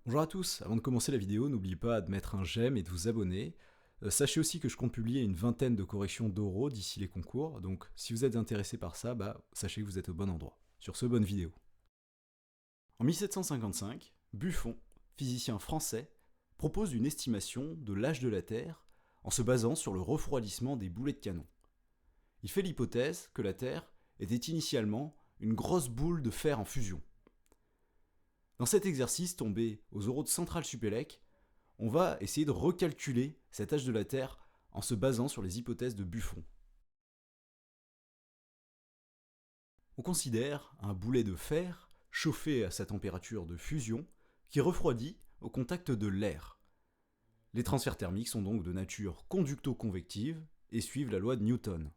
Bonjour à tous, avant de commencer la vidéo, n'oubliez pas de mettre un j'aime et de vous abonner. Sachez aussi que je compte publier une vingtaine de corrections d'oraux d'ici les concours, donc si vous êtes intéressé par ça, sachez que vous êtes au bon endroit. Sur ce, bonne vidéo. En 1755, Buffon, physicien français, propose une estimation de l'âge de la Terre en se basant sur le refroidissement des boulets de canon. Il fait l'hypothèse que la Terre était initialement une grosse boule de fer en fusion. Dans cet exercice tombé aux oraux de Centrale Supélec, on va essayer de recalculer cet âge de la Terre en se basant sur les hypothèses de Buffon. On considère un boulet de fer chauffé à sa température de fusion qui refroidit au contact de l'air. Les transferts thermiques sont donc de nature conducto-convective et suivent la loi de Newton.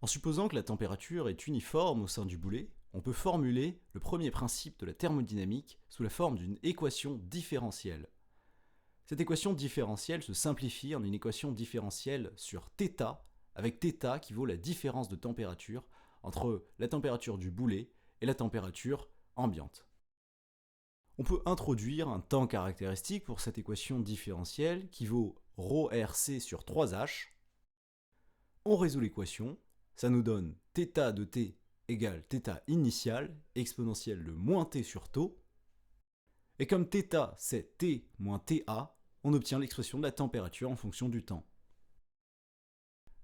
En supposant que la température est uniforme au sein du boulet, on peut formuler le premier principe de la thermodynamique sous la forme d'une équation différentielle. Cette équation différentielle se simplifie en une équation différentielle sur θ, avec θ qui vaut la différence de température entre la température du boulet et la température ambiante. On peut introduire un temps caractéristique pour cette équation différentielle qui vaut ρRc sur 3h. On résout l'équation, ça nous donne θ de t égale θ initial, exponentielle de moins t sur tau. Et comme θ c'est t moins ta, on obtient l'expression de la température en fonction du temps.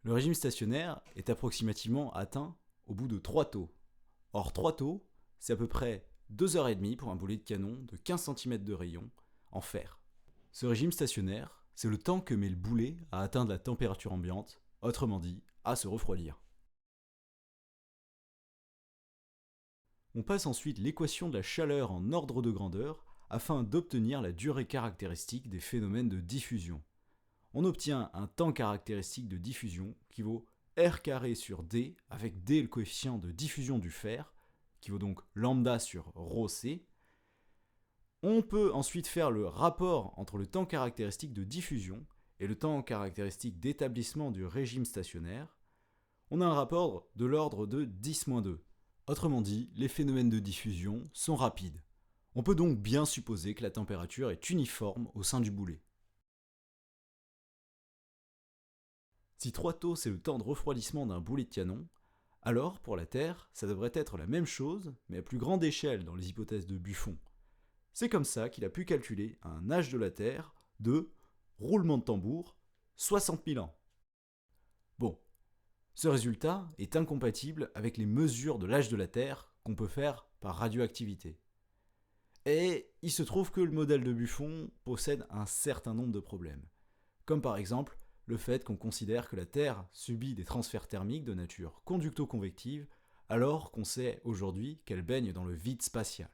Le régime stationnaire est approximativement atteint au bout de 3 taux. Or 3 taux, c'est à peu près 2h30 pour un boulet de canon de 15 cm de rayon en fer. Ce régime stationnaire, c'est le temps que met le boulet à atteindre la température ambiante, autrement dit, à se refroidir. On passe ensuite l'équation de la chaleur en ordre de grandeur afin d'obtenir la durée caractéristique des phénomènes de diffusion. On obtient un temps caractéristique de diffusion qui vaut R carré sur D, avec D le coefficient de diffusion du fer, qui vaut donc lambda sur ρc. On peut ensuite faire le rapport entre le temps caractéristique de diffusion et le temps caractéristique d'établissement du régime stationnaire. On a un rapport de l'ordre de 10-2. Autrement dit, les phénomènes de diffusion sont rapides. On peut donc bien supposer que la température est uniforme au sein du boulet. Si 3 taux c'est le temps de refroidissement d'un boulet de canon, alors pour la Terre, ça devrait être la même chose, mais à plus grande échelle dans les hypothèses de Buffon. C'est comme ça qu'il a pu calculer un âge de la Terre de, roulement de tambour, 60 000 ans. Bon, ce résultat est incompatible avec les mesures de l'âge de la Terre qu'on peut faire par radioactivité. Et il se trouve que le modèle de Buffon possède un certain nombre de problèmes, comme par exemple le fait qu'on considère que la Terre subit des transferts thermiques de nature conducto-convective, alors qu'on sait aujourd'hui qu'elle baigne dans le vide spatial.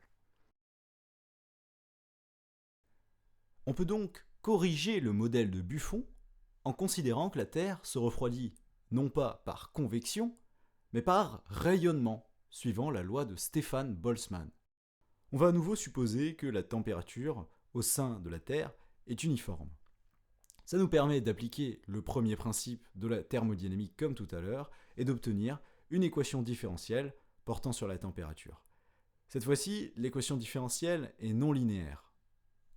On peut donc corriger le modèle de Buffon en considérant que la Terre se refroidit non pas par convection, mais par rayonnement, suivant la loi de Stefan Boltzmann. On va à nouveau supposer que la température au sein de la Terre est uniforme. Ça nous permet d'appliquer le premier principe de la thermodynamique comme tout à l'heure et d'obtenir une équation différentielle portant sur la température. Cette fois-ci, l'équation différentielle est non linéaire.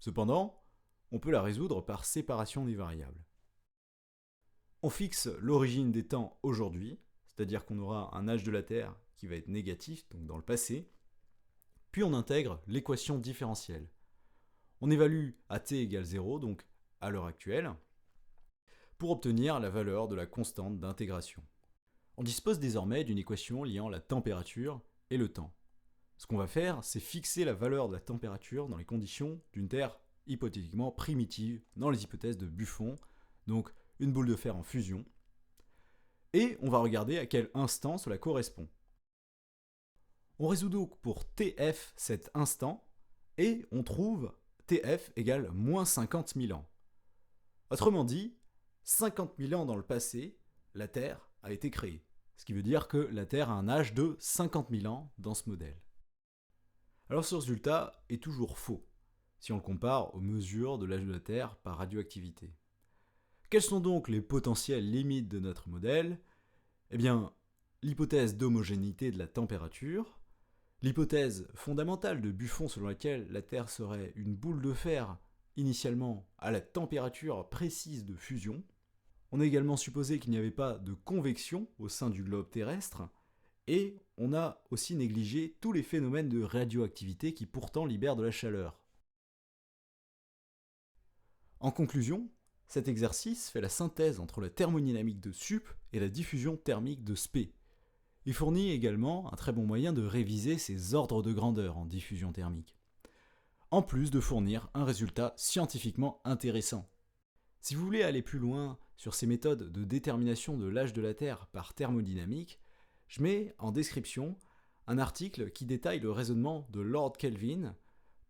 Cependant, on peut la résoudre par séparation des variables. On fixe l'origine des temps aujourd'hui, c'est-à-dire qu'on aura un âge de la Terre qui va être négatif, donc dans le passé, puis on intègre l'équation différentielle. On évalue à t égale 0, donc à l'heure actuelle, pour obtenir la valeur de la constante d'intégration. On dispose désormais d'une équation liant la température et le temps. Ce qu'on va faire, c'est fixer la valeur de la température dans les conditions d'une Terre hypothétiquement primitive dans les hypothèses de Buffon, donc une boule de fer en fusion, et on va regarder à quel instant cela correspond. On résout donc pour TF cet instant, et on trouve TF égale moins 50 000 ans. Autrement dit, 50 000 ans dans le passé, la Terre a été créée. Ce qui veut dire que la Terre a un âge de 50 000 ans dans ce modèle. Alors ce résultat est toujours faux, si on le compare aux mesures de l'âge de la Terre par radioactivité. Quelles sont donc les potentielles limites de notre modèle ? Eh bien, l'hypothèse d'homogénéité de la température, L'hypothèse fondamentale de Buffon selon laquelle la Terre serait une boule de fer initialement à la température précise de fusion. On a également supposé qu'il n'y avait pas de convection au sein du globe terrestre, et on a aussi négligé tous les phénomènes de radioactivité qui pourtant libèrent de la chaleur. En conclusion, cet exercice fait la synthèse entre la thermodynamique de sup et la diffusion thermique de spé. Il fournit également un très bon moyen de réviser ces ordres de grandeur en diffusion thermique, en plus de fournir un résultat scientifiquement intéressant. Si vous voulez aller plus loin sur ces méthodes de détermination de l'âge de la Terre par thermodynamique, je mets en description un article qui détaille le raisonnement de Lord Kelvin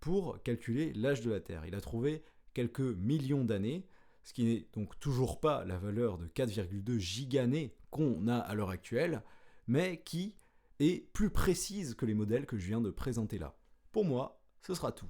pour calculer l'âge de la Terre. Il a trouvé quelques millions d'années, ce qui n'est donc toujours pas la valeur de 4,2 gigannées qu'on a à l'heure actuelle, mais qui est plus précise que les modèles que je viens de présenter là. Pour moi, ce sera tout.